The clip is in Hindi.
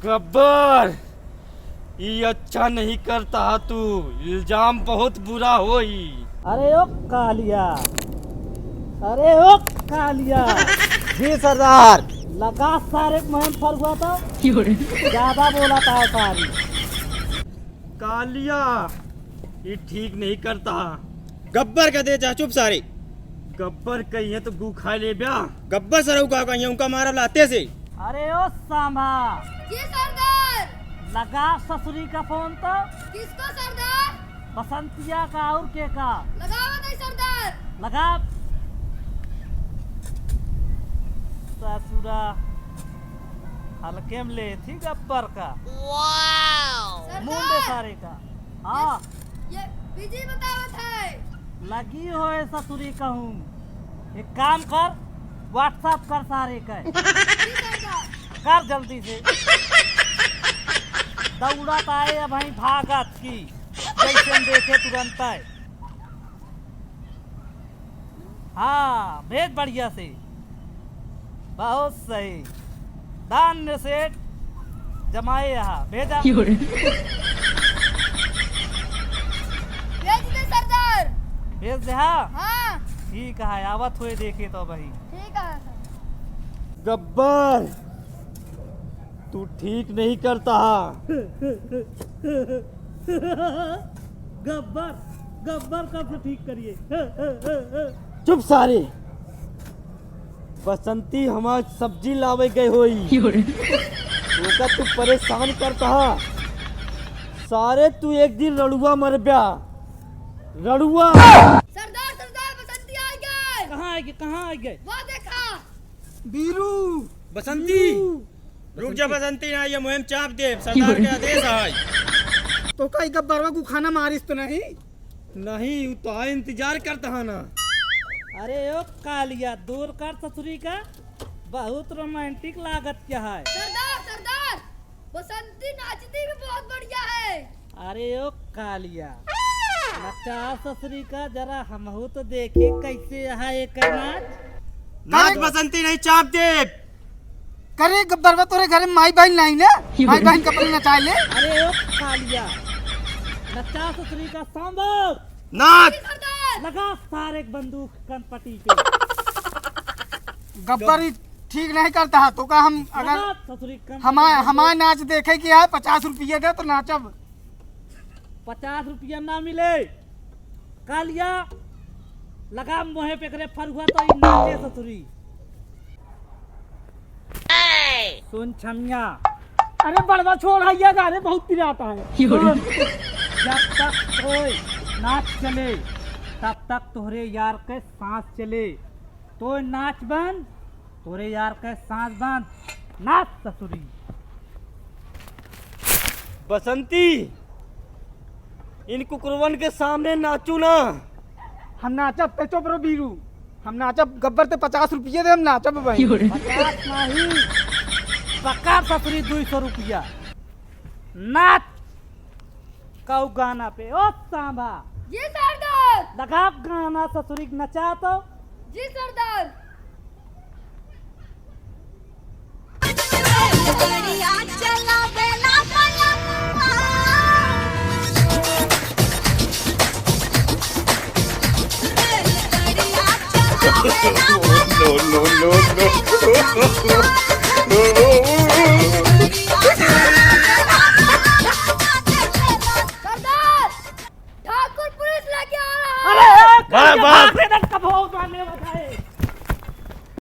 गब्बर, ये अच्छा नहीं करता तू, इल्जाम बहुत बुरा हो ही। अरे ओ कालिया, अरे ओ कालिया। जी सरदार। लगा सारे महम फर हुआ था, ज्यादा बोला था सारी। कालिया, ये ठीक नहीं करता। गब्बर का दे जा चुप सारे। गब्बर कही है तो गू खा ले ब्या। गब्बर सरऊ का कहीं उनका मारा लाते से। अरे ओ सांभा। जी सरदार। लगा ससुरी का फोन तो। किसको सरदार? बसंतिया का और के का। लगाओ नहीं सरदार। लगा। ससुरा हल्के में ले थी गब्बर का। वाव। मुंडे सारे का। हाँ ये बिजी बतावत है। लगी हो ससुरी कहूँ। एक काम कर, व्हाट्सएप कर सारे का। जी सरदार। कर जल्दी से। दौड़त आए अब वहीं भागत की, जैसे हम देखे तुरंत आए। हाँ भेज बढ़िया से। बहुत सही। धान्य सेठ जमाए यहाँ भेजा। भेज दे सरदार। भेज दे। हाँ हाँ ठीक है, आवत हुए देखे तो भाई। ठीक है सर। गब्बर, तू ठीक नहीं करता। गब्बर, गब्बर कब से ठीक करिए। चुप सारे। बसंती हमार सब्जी लावे गए होई। ओका तू परेशान करता। सारे तू एक दिन रड़ुआ मर ब्या। रड़ुआ। सरदार सरदार बसंती आ गए। कहाँ आए गए, कहाँ आए गए? वो देखा। बीरू। बसंती रुक जा बसंती ना, ये मुहिम चाप दे। सरदार के आदेश है। तो कई गब्बरवा को खाना मारिस तो नहीं? नहीं, तो आ इंतजार करता है ना। अरे ओ कालिया, दूर कर ससुरी का। बहुत रोमांटिक लागत क्या है। सरदार सरदार बसंती नाचती भी बहुत बढ़िया है। अरे ओ कालिया, नचा ससुरी का जरा हमहू तो देखे कैसे है एक नाच। नाच बसंती नहीं चाप दे। करे गब्बरवा तोरे घर में माई बहन नहीं ना, माई बहन कपड़े नचाए ले। अरे ओ कालिया, नचा ससुरी का सांभर। नाच। सरदार लगा सारे बंदूक कनपटी पे। गब्बर ठीक नहीं करता है तो का हम अगर लगा ससुरी कनपटी। हमारे नाच देखे कि है 50 रुपये दे तो नाचब। 50 रुपया ना मिले कालिया, लगा मोहे पे करे फर हुआ तो नाचे ससुरी। सुन छमिया, अरे बड़वा छोड़ हैया गाने बहुत पिराता है। जब तक कोई नाच चले तब तक तोहरे यार के सांस चले। तो नाच बंद, तोरे यार के सांस बंद। नाच ससुरी। बसंती, इन कुकुरवन के सामने नाचू ना। हम नाचब ते चुप रहो बीरू। हम नाचब गब्बर ते 50 रुपये दे, हम नाचब भाई। 50 नहीं, पक्का ससुरी 200 रुपया। नाच कऊ गाना पे। ओ सांभा, जी सरदार। लगा गाना ससुरी नचा तो। जी सरदार। सरदार ठाकुर पुलिस लेके आ रहा है। अरे वाह वाह